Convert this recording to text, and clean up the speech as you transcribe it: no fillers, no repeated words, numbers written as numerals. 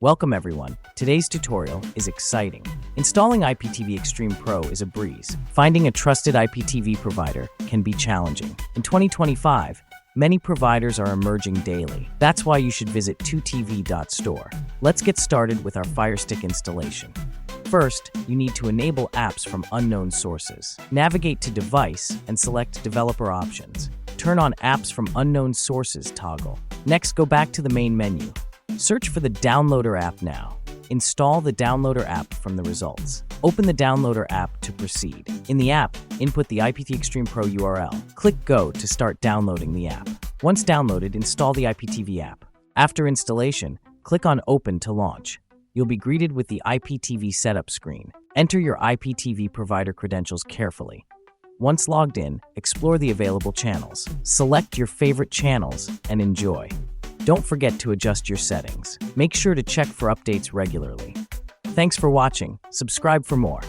Welcome everyone. Today's tutorial is exciting. Installing IPTV Extreme Pro is a breeze. Finding a trusted IPTV provider can be challenging. In 2025, many providers are emerging daily. That's why you should visit 2tv.store. Let's get started with our Firestick installation. First, you need to enable apps from unknown sources. Navigate to Device and select Developer Options. Turn on Apps from Unknown Sources toggle. Next, go back to the main menu. Search for the Downloader app now. Install the Downloader app from the results. Open the Downloader app to proceed. In the app, input the IPTV Extreme Pro URL. Click Go to start downloading the app. Once downloaded, install the IPTV app. After installation, click on Open to launch. You'll be greeted with the IPTV setup screen. Enter your IPTV provider credentials carefully. Once logged in, explore the available channels. Select your favorite channels and enjoy. Don't forget to adjust your settings. Make sure to check for updates regularly. Thanks for watching. Subscribe for more.